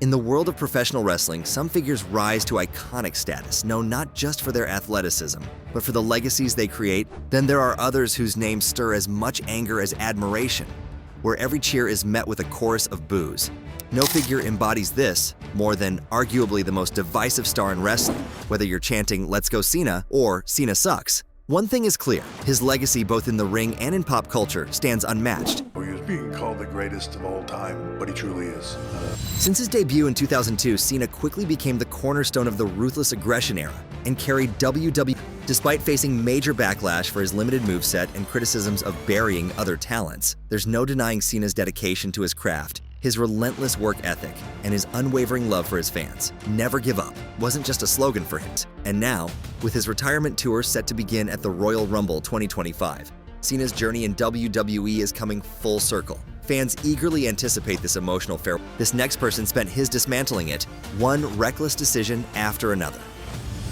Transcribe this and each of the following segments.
In the world of professional wrestling, some figures rise to iconic status, known not just for their athleticism, but for the legacies they create. Then there are others whose names stir as much anger as admiration, where every cheer is met with a chorus of boos. No figure embodies this more than arguably the most divisive star in wrestling, whether you're chanting "Let's go Cena" or "Cena sucks." One thing is clear, his legacy both in the ring and in pop culture stands unmatched. He was being called the greatest of all time, but he truly is. Since his debut in 2002, Cena quickly became the cornerstone of the ruthless aggression era and carried WWE. Despite facing major backlash for his limited moveset and criticisms of burying other talents, there's no denying Cena's dedication to his craft, his relentless work ethic, and his unwavering love for his fans. Never give up wasn't just a slogan for him. And now, with his retirement tour set to begin at the Royal Rumble 2025, Cena's journey in WWE is coming full circle. Fans eagerly anticipate this emotional farewell. This next person spent his dismantling it, one reckless decision after another.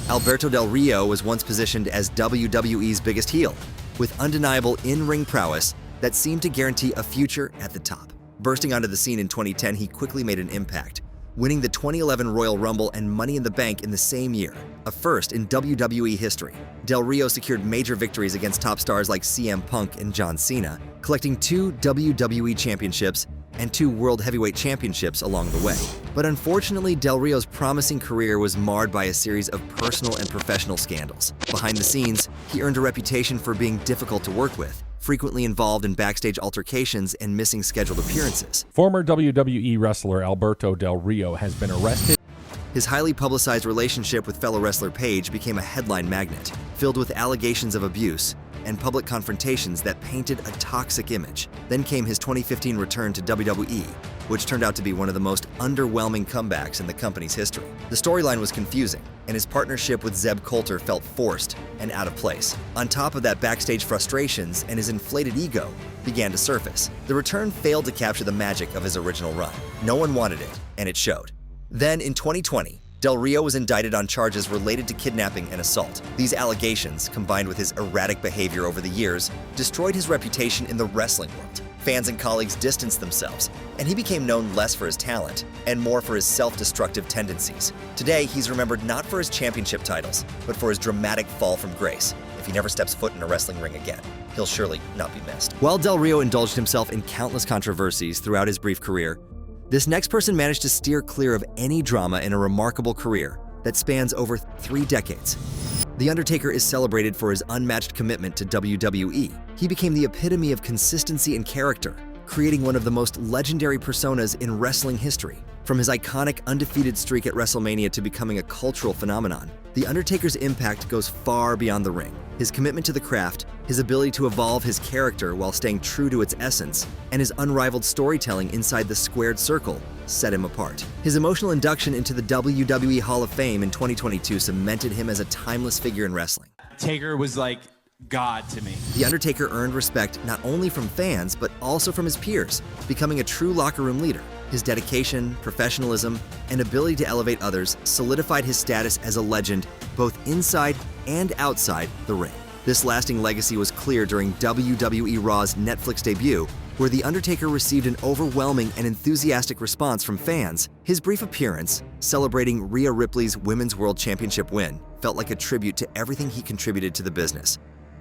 Alberto Del Rio was once positioned as WWE's biggest heel, with undeniable in-ring prowess that seemed to guarantee a future at the top. Bursting onto the scene in 2010, he quickly made an impact, winning the 2011 Royal Rumble and Money in the Bank in the same year, a first in WWE history. Del Rio secured major victories against top stars like CM Punk and John Cena, collecting 2 WWE championships and 2 World Heavyweight Championships along the way. But unfortunately, Del Rio's promising career was marred by a series of personal and professional scandals. Behind the scenes, he earned a reputation for being difficult to work with, frequently involved in backstage altercations and missing scheduled appearances. Former WWE wrestler Alberto Del Rio has been arrested. His highly publicized relationship with fellow wrestler Paige became a headline magnet, filled with allegations of abuse and public confrontations that painted a toxic image. Then came his 2015 return to WWE, which turned out to be one of the most underwhelming comebacks in the company's history. The storyline was confusing, and his partnership with Zeb Coulter felt forced and out of place. On top of that, backstage frustrations and his inflated ego began to surface. The return failed to capture the magic of his original run. No one wanted it, and it showed. Then, in 2020, Del Rio was indicted on charges related to kidnapping and assault. These allegations, combined with his erratic behavior over the years, destroyed his reputation in the wrestling world. Fans and colleagues distanced themselves, and he became known less for his talent and more for his self-destructive tendencies. Today, he's remembered not for his championship titles, but for his dramatic fall from grace. If he never steps foot in a wrestling ring again, he'll surely not be missed. While Del Rio indulged himself in countless controversies throughout his brief career, this next person managed to steer clear of any drama in a remarkable career that spans over 3 decades. The Undertaker is celebrated for his unmatched commitment to WWE. He became the epitome of consistency and character, creating one of the most legendary personas in wrestling history. From his iconic undefeated streak at WrestleMania to becoming a cultural phenomenon, The Undertaker's impact goes far beyond the ring. His commitment to the craft, his ability to evolve his character while staying true to its essence, and his unrivaled storytelling inside the squared circle set him apart. His emotional induction into the WWE Hall of Fame in 2022 cemented him as a timeless figure in wrestling. Taker was like God to me. The Undertaker earned respect not only from fans, but also from his peers, becoming a true locker room leader. His dedication, professionalism, and ability to elevate others solidified his status as a legend both inside and outside the ring. This lasting legacy was clear during WWE Raw's Netflix debut, where The Undertaker received an overwhelming and enthusiastic response from fans. His brief appearance, celebrating Rhea Ripley's Women's World Championship win, felt like a tribute to everything he contributed to the business.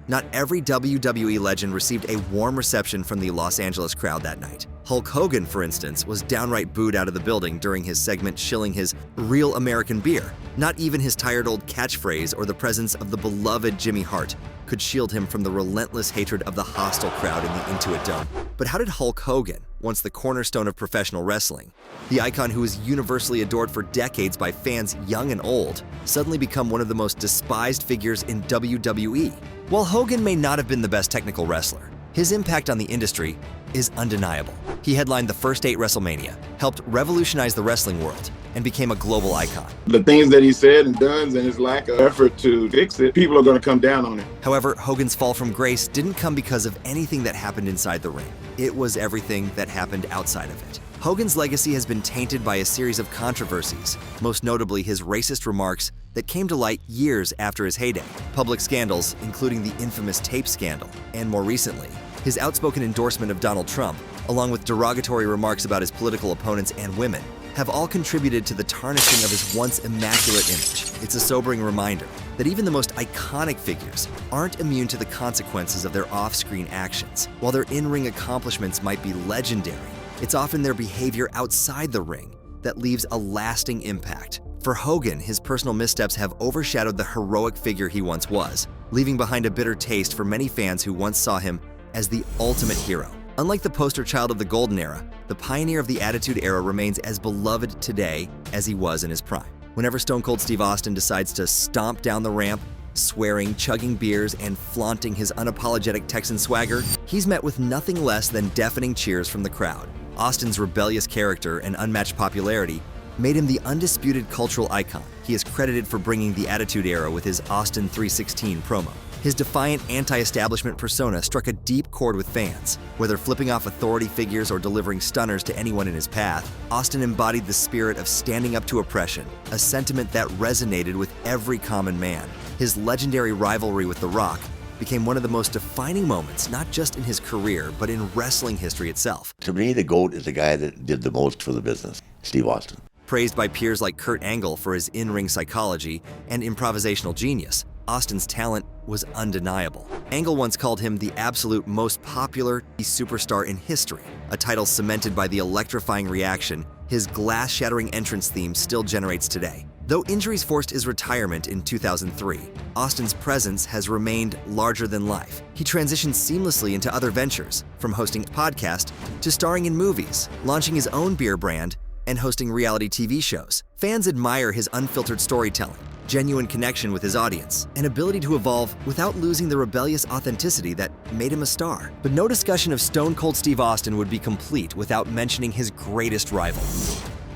Not every WWE legend received a warm reception from the Los Angeles crowd that night. Hulk Hogan, for instance, was downright booed out of the building during his segment shilling his Real American Beer. Not even his tired old catchphrase or the presence of the beloved Jimmy Hart could shield him from the relentless hatred of the hostile crowd in the Intuit Dome. But how did Hulk Hogan, once the cornerstone of professional wrestling, the icon who was universally adored for decades by fans young and old, suddenly become one of the most despised figures in WWE? While Hogan may not have been the best technical wrestler, his impact on the industry is undeniable. He headlined the first 8 WrestleMania, helped revolutionize the wrestling world, and became a global icon. The things that he said and done and his lack of effort to fix it, people are going to come down on it. However, Hogan's fall from grace didn't come because of anything that happened inside the ring. It was everything that happened outside of it. Hogan's legacy has been tainted by a series of controversies, most notably his racist remarks that came to light years after his heyday, public scandals, including the infamous tape scandal, and more recently, his outspoken endorsement of Donald Trump, along with derogatory remarks about his political opponents and women, have all contributed to the tarnishing of his once immaculate image. It's a sobering reminder that even the most iconic figures aren't immune to the consequences of their off-screen actions. While their in-ring accomplishments might be legendary, it's often their behavior outside the ring that leaves a lasting impact. For Hogan, his personal missteps have overshadowed the heroic figure he once was, leaving behind a bitter taste for many fans who once saw him as the ultimate hero. Unlike the poster child of the Golden Era, the pioneer of the Attitude Era remains as beloved today as he was in his prime. Whenever Stone Cold Steve Austin decides to stomp down the ramp, swearing, chugging beers, and flaunting his unapologetic Texan swagger, he's met with nothing less than deafening cheers from the crowd. Austin's rebellious character and unmatched popularity made him the undisputed cultural icon. He is credited for bringing the Attitude Era with his Austin 316 promo. His defiant anti-establishment persona struck a deep chord with fans. Whether flipping off authority figures or delivering stunners to anyone in his path, Austin embodied the spirit of standing up to oppression, a sentiment that resonated with every common man. His legendary rivalry with The Rock became one of the most defining moments, not just in his career, but in wrestling history itself. To me, the GOAT is the guy that did the most for the business, Steve Austin. Praised by peers like Kurt Angle for his in-ring psychology and improvisational genius, Austin's talent was undeniable. Angle once called him the absolute most popular superstar in history, a title cemented by the electrifying reaction his glass-shattering entrance theme still generates today. Though injuries forced his retirement in 2003, Austin's presence has remained larger than life. He transitioned seamlessly into other ventures, from hosting a podcast to starring in movies, launching his own beer brand, and hosting reality TV shows. Fans admire his unfiltered storytelling, genuine connection with his audience, and ability to evolve without losing the rebellious authenticity that made him a star. But no discussion of Stone Cold Steve Austin would be complete without mentioning his greatest rival,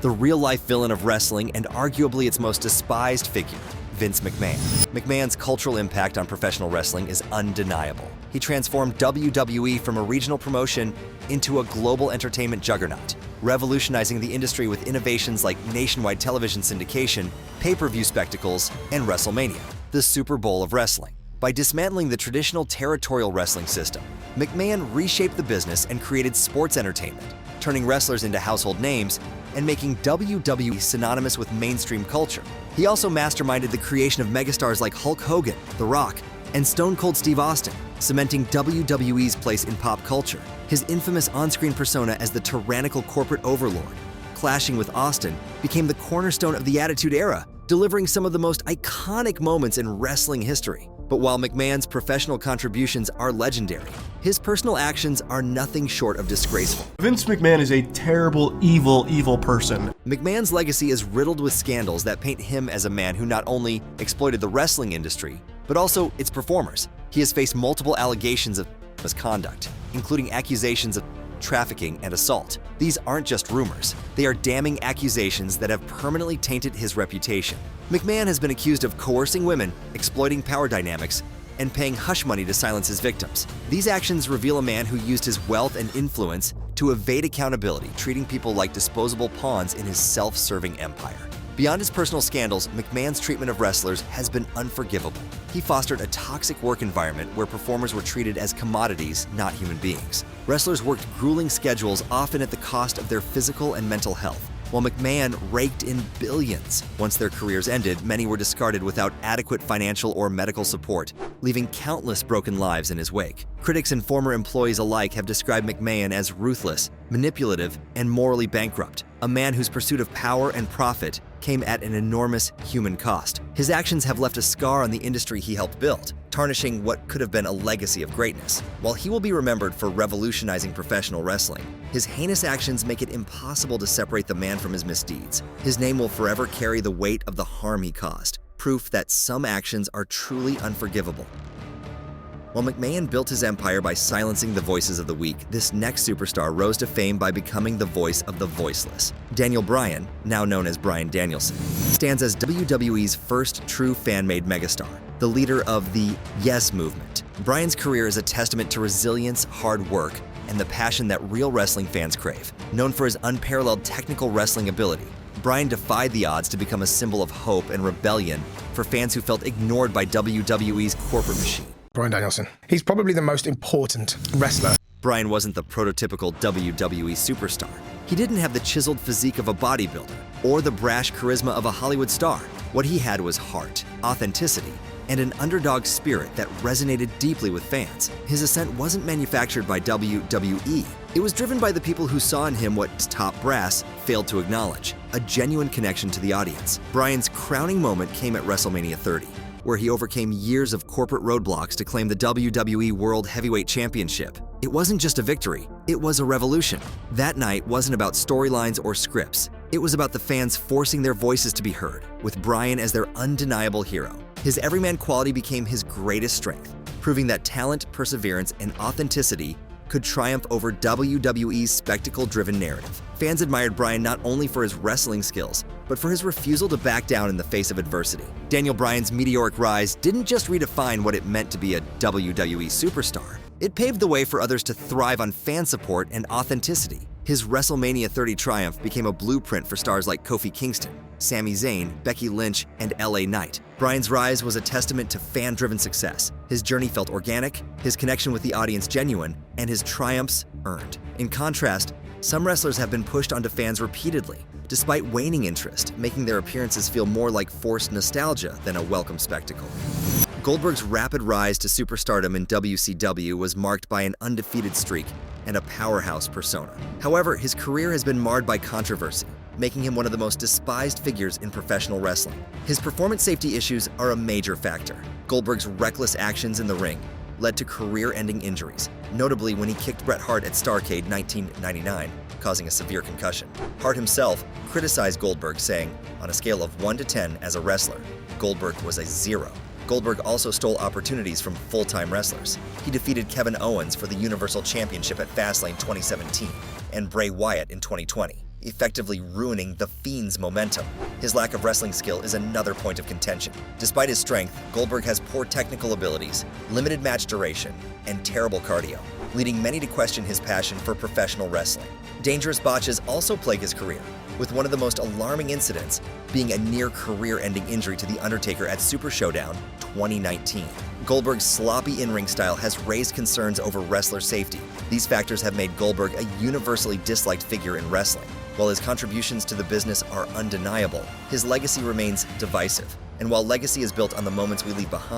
the real-life villain of wrestling and arguably its most despised figure, Vince McMahon. McMahon's cultural impact on professional wrestling is undeniable. He transformed WWE from a regional promotion into a global entertainment juggernaut, revolutionizing the industry with innovations like nationwide television syndication, pay-per-view spectacles, and WrestleMania, the Super Bowl of wrestling. By dismantling the traditional territorial wrestling system, McMahon reshaped the business and created sports entertainment, turning wrestlers into household names and making WWE synonymous with mainstream culture. He also masterminded the creation of megastars like Hulk Hogan, The Rock, and Stone Cold Steve Austin, cementing WWE's place in pop culture. His infamous on-screen persona as the tyrannical corporate overlord, clashing with Austin, became the cornerstone of the Attitude Era, delivering some of the most iconic moments in wrestling history. But while McMahon's professional contributions are legendary, his personal actions are nothing short of disgraceful. Vince McMahon is a terrible, evil person. McMahon's legacy is riddled with scandals that paint him as a man who not only exploited the wrestling industry, but also its performers. He has faced multiple allegations of misconduct, including accusations of trafficking and assault. These aren't just rumors. They are damning accusations that have permanently tainted his reputation. McMahon has been accused of coercing women, exploiting power dynamics, and paying hush money to silence his victims. These actions reveal a man who used his wealth and influence to evade accountability, treating people like disposable pawns in his self-serving empire. Beyond his personal scandals, McMahon's treatment of wrestlers has been unforgivable. He fostered a toxic work environment where performers were treated as commodities, not human beings. Wrestlers worked grueling schedules, often at the cost of their physical and mental health. While McMahon raked in billions, once their careers ended, many were discarded without adequate financial or medical support, leaving countless broken lives in his wake. Critics and former employees alike have described McMahon as ruthless, manipulative, and morally bankrupt, a man whose pursuit of power and profit came at an enormous human cost. His actions have left a scar on the industry he helped build, tarnishing what could have been a legacy of greatness. While he will be remembered for revolutionizing professional wrestling, his heinous actions make it impossible to separate the man from his misdeeds. His name will forever carry the weight of the harm he caused, proof that some actions are truly unforgivable. While McMahon built his empire by silencing the voices of the weak, this next superstar rose to fame by becoming the voice of the voiceless. Daniel Bryan, now known as Bryan Danielson, stands as WWE's first true fan-made megastar, the leader of the Yes movement. Bryan's career is a testament to resilience, hard work, and the passion that real wrestling fans crave. Known for his unparalleled technical wrestling ability, Bryan defied the odds to become a symbol of hope and rebellion for fans who felt ignored by WWE's corporate machine. Bryan Danielson. He's probably the most important wrestler. Bryan wasn't the prototypical WWE superstar. He didn't have the chiseled physique of a bodybuilder or the brash charisma of a Hollywood star. What he had was heart, authenticity, and an underdog spirit that resonated deeply with fans. His ascent wasn't manufactured by WWE. It was driven by the people who saw in him what top brass failed to acknowledge, a genuine connection to the audience. Bryan's crowning moment came at WrestleMania 30, where he overcame years of corporate roadblocks to claim the WWE World Heavyweight Championship. It wasn't just a victory, it was a revolution. That night wasn't about storylines or scripts. It was about the fans forcing their voices to be heard, with Bryan as their undeniable hero. His everyman quality became his greatest strength, proving that talent, perseverance, and authenticity could triumph over WWE's spectacle-driven narrative. Fans admired Bryan not only for his wrestling skills, but for his refusal to back down in the face of adversity. Daniel Bryan's meteoric rise didn't just redefine what it meant to be a WWE superstar. It paved the way for others to thrive on fan support and authenticity. His WrestleMania 30 triumph became a blueprint for stars like Kofi Kingston, Sami Zayn, Becky Lynch, and LA Knight. Bryan's rise was a testament to fan-driven success. His journey felt organic, his connection with the audience genuine, and his triumphs earned. In contrast, some wrestlers have been pushed onto fans repeatedly, despite waning interest, making their appearances feel more like forced nostalgia than a welcome spectacle. Goldberg's rapid rise to superstardom in WCW was marked by an undefeated streak and a powerhouse persona. However, his career has been marred by controversy, making him one of the most despised figures in professional wrestling. His performance safety issues are a major factor. Goldberg's reckless actions in the ring led to career-ending injuries, notably when he kicked Bret Hart at Starrcade 1999, causing a severe concussion. Hart himself criticized Goldberg, saying, "On a scale of 1 to 10 as a wrestler, Goldberg was a 0. Goldberg also stole opportunities from full-time wrestlers. He defeated Kevin Owens for the Universal Championship at Fastlane 2017 and Bray Wyatt in 2020, effectively ruining The Fiend's momentum. His lack of wrestling skill is another point of contention. Despite his strength, Goldberg has poor technical abilities, limited match duration, and terrible cardio, leading many to question his passion for professional wrestling. Dangerous botches also plague his career, with one of the most alarming incidents being a near career-ending injury to The Undertaker at Super Showdown 2019. Goldberg's sloppy in-ring style has raised concerns over wrestler safety. These factors have made Goldberg a universally disliked figure in wrestling. While his contributions to the business are undeniable, his legacy remains divisive. And while legacy is built on the moments we leave behind,